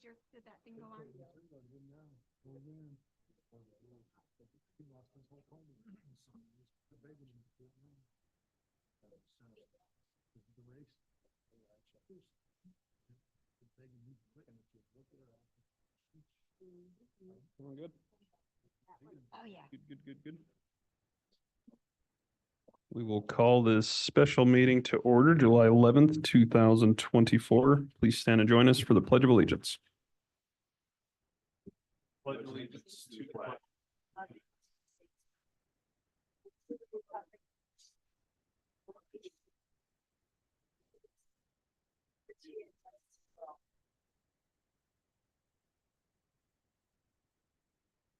Did that thing go on? Everyone good? Oh, yeah. Good. We will call this special meeting to order, July 11th, 2024. Please stand and join us for the Pledge of Allegiance. Pledge allegiance to the flag.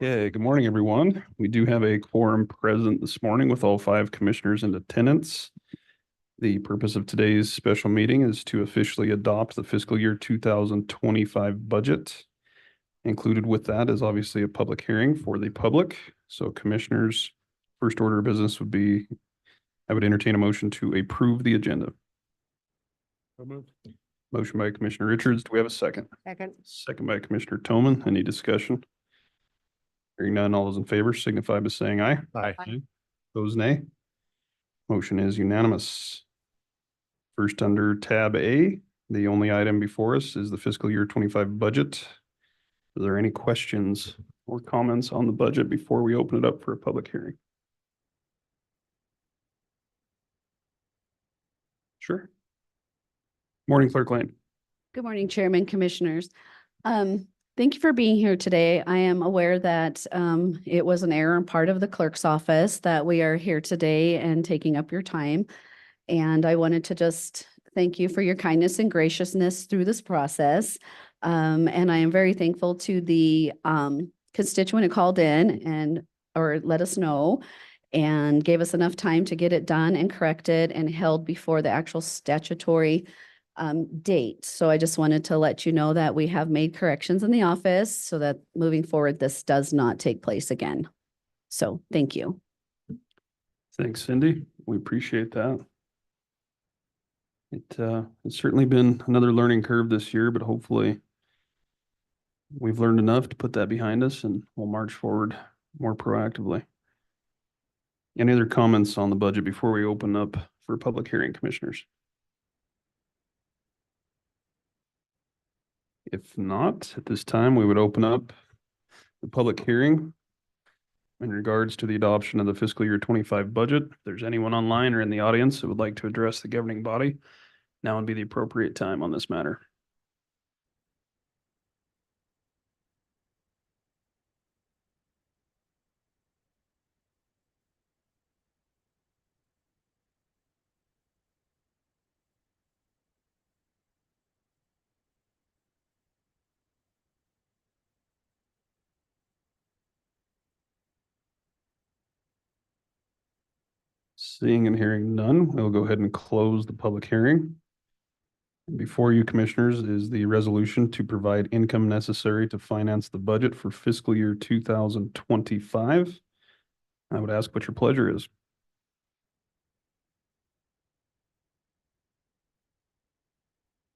Okay, good morning, everyone. We do have a quorum present this morning with all 5 commissioners in attendance. The purpose of today's special meeting is to officially adopt the fiscal year 2025 budget. Included with that is obviously a public hearing for the public. So commissioners, first order of business would be, I would entertain a motion to approve the agenda. So moved. Motion by Commissioner Richards. Do we have a second? Second. Second by Commissioner Toman. Any discussion? Hearing none, all those in favor signify by saying aye. Aye. Those nay. Motion is unanimous. First, under tab A, the only item before us is the fiscal year 25 budget. Are there any questions or comments on the budget before we open it up for a public hearing? Sure. Morning, Clerk Lane. Good morning, Chairman, Commissioners. Thank you for being here today. I am aware that it was an error on part of the clerk's office that we are here today and taking up your time. And I wanted to just thank you for your kindness and graciousness through this process. And I am very thankful to the constituent who called in or let us know and gave us enough time to get it done and corrected and held before the actual statutory date. So I just wanted to let you know that we have made corrections in the office so that moving forward, this does not take place again. So thank you. Thanks, Cindy. We appreciate that. It's certainly been another learning curve this year, but hopefully we've learned enough to put that behind us and we'll march forward more proactively. Any other comments on the budget before we open up for public hearing, commissioners? If not, at this time, we would open up the public hearing in regards to the adoption of the fiscal year 25 budget. If there's anyone online or in the audience that would like to address the governing body, now would be the appropriate time on this matter. Seeing and hearing none, we'll go ahead and close the public hearing. Before you, commissioners, is the resolution to provide income necessary to finance the budget for fiscal year 2025. I would ask what your pleasure is.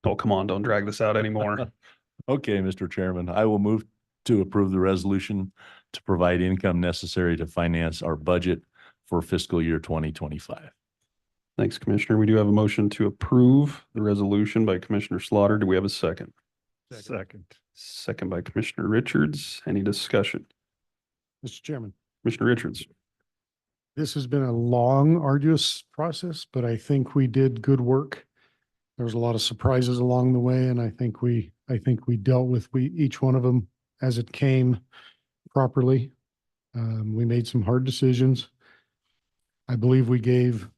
Oh, come on, don't drag this out anymore. Okay, Mr. Chairman, I will move to approve the resolution to provide income necessary to finance our budget for fiscal year 2025. Thanks, Commissioner. We do have a motion to approve the resolution by Commissioner Slaughter. Do we have a second? Second. Second by Commissioner Richards. Any discussion? Mr. Chairman, Commissioner Richards. this has been a long, arduous process, but I think we did good work. There was a lot of surprises along the way, and I think we dealt with each one of them as it came properly. We made some hard decisions. I believe we gave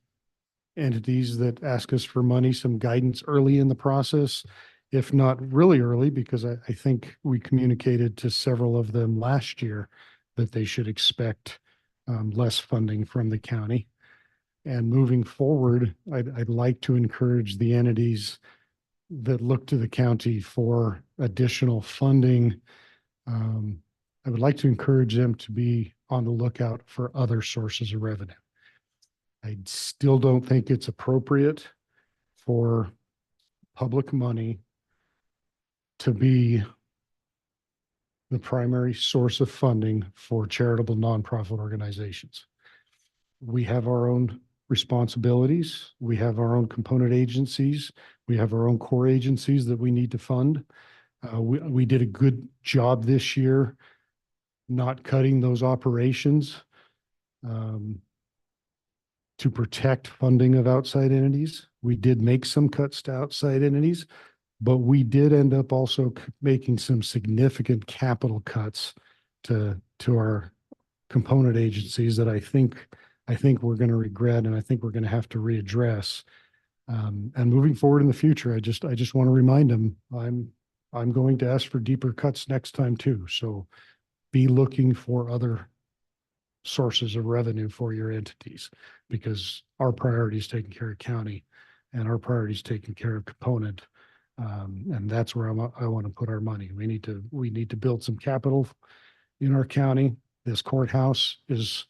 entities that ask us for money some guidance early in the process, if not really early, because I think we communicated to several of them last year that they should expect less funding from the county. And moving forward, I'd like to encourage the entities that look to the county for additional funding. I would like to encourage them to be on the lookout for other sources of revenue. I still don't think it's appropriate for public money to be the primary source of funding for charitable nonprofit organizations. We have our own responsibilities. We have our own component agencies. We have our own core agencies that we need to fund. We did a good job this year not cutting those operations to protect funding of outside entities. We did make some cuts to outside entities, but we did end up also making some significant capital cuts to our component agencies that I think we're going to regret, and I think we're going to have to readdress. And moving forward in the future, I just want to remind them I'm going to ask for deeper cuts next time too. So be looking for other sources of revenue for your entities, because our priority is taking care of county and our priority is taking care of component. And that's where I want to put our money. We need to build some capital in our county. This courthouse is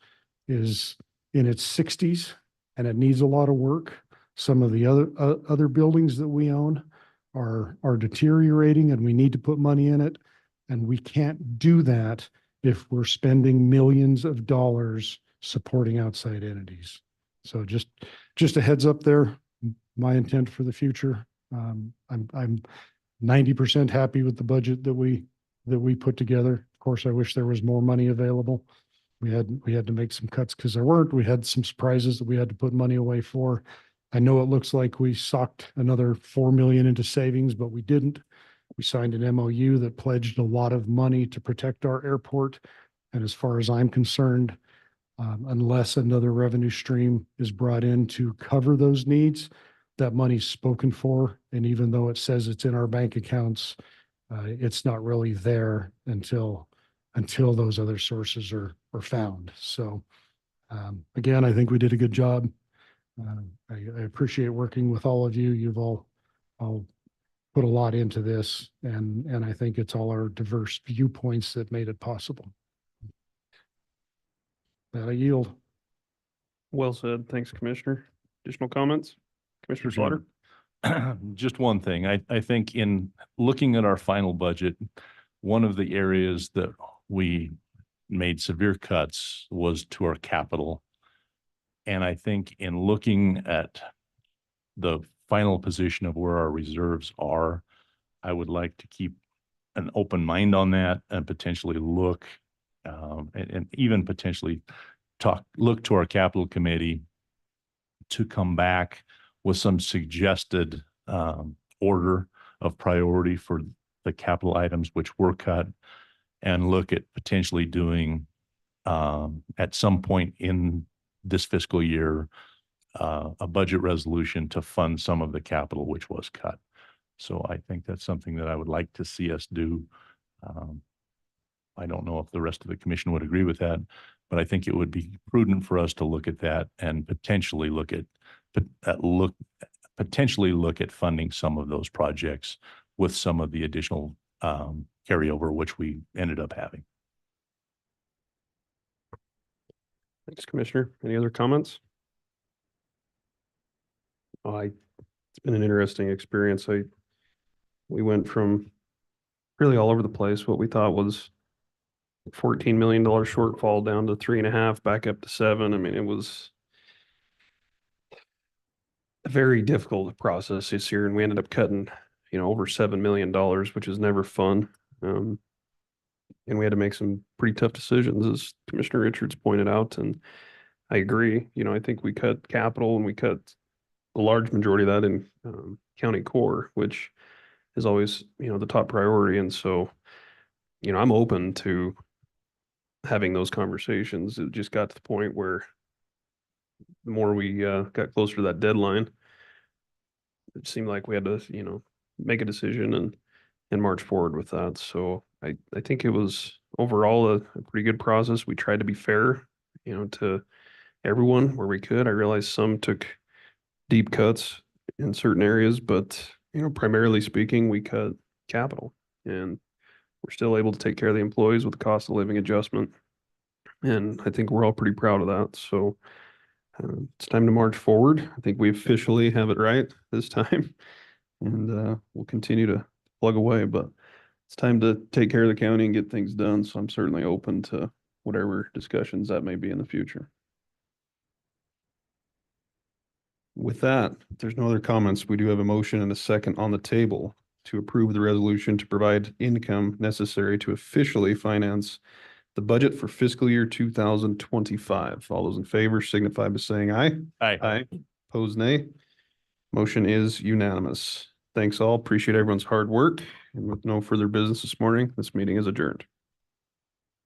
in its 60s and it needs a lot of work. Some of the other buildings that we own are deteriorating and we need to put money in it. And we can't do that if we're spending millions of dollars supporting outside entities. So just a heads up there, my intent for the future. I'm 90% happy with the budget that we put together. Of course, I wish there was more money available. We had to make some cuts because there weren't. We had some surprises that we had to put money away for. I know it looks like we socked another 4 million into savings, but we didn't. We signed an MOU that pledged a lot of money to protect our airport. And as far as I'm concerned, unless another revenue stream is brought in to cover those needs, that money's spoken for. And even though it says it's in our bank accounts, it's not really there until those other sources are found. So again, I think we did a good job. I appreciate working with all of you. You've all put a lot into this, and I think it's all our diverse viewpoints that made it possible. That I yield. Well said. Thanks, Commissioner. Additional comments? Commissioner Slaughter? Just one thing. I think in looking at our final budget, one of the areas that we made severe cuts was to our capital. And I think in looking at the final position of where our reserves are, I would like to keep an open mind on that and potentially look and even potentially look to our capital committee to come back with some suggested order of priority for the capital items which were cut, and look at potentially doing at some point in this fiscal year a budget resolution to fund some of the capital which was cut. So I think that's something that I would like to see us do. I don't know if the rest of the commission would agree with that, but I think it would be prudent for us to look at that and potentially look at funding some of those projects with some of the additional carryover which we ended up having. Thanks, Commissioner. Any other comments? It's been an interesting experience. We went from really all over the place. What we thought was $14 million shortfall down to 3.5, back up to 7. I mean, it was a very difficult process this year, and we ended up cutting, over $7 million, which is never fun. And we had to make some pretty tough decisions, as Commissioner Richards pointed out. And I agree. I think we cut capital and we cut a large majority of that in county core, which is always, the top priority. And so, I'm open to having those conversations. It just got to the point where the more we got closer to that deadline, it seemed like we had to, make a decision and march forward with that. So I think it was overall a pretty good process. We tried to be fair, to everyone where we could. I realized some took deep cuts in certain areas, but, primarily speaking, we cut capital, and we're still able to take care of the employees with the cost of living adjustment. And I think we're all pretty proud of that. So it's time to march forward. I think we officially have it right this time, and we'll continue to plug away. But it's time to take care of the county and get things done. So I'm certainly open to whatever discussions that may be in the future. With that, if there's no other comments, we do have a motion and a second on the table to approve the resolution to provide income necessary to officially finance the budget for fiscal year 2025. All those in favor signify by saying aye. Aye. Opposed, nay. Motion is unanimous. Thanks all. Appreciate everyone's hard work. And with no further business this morning, this meeting is adjourned.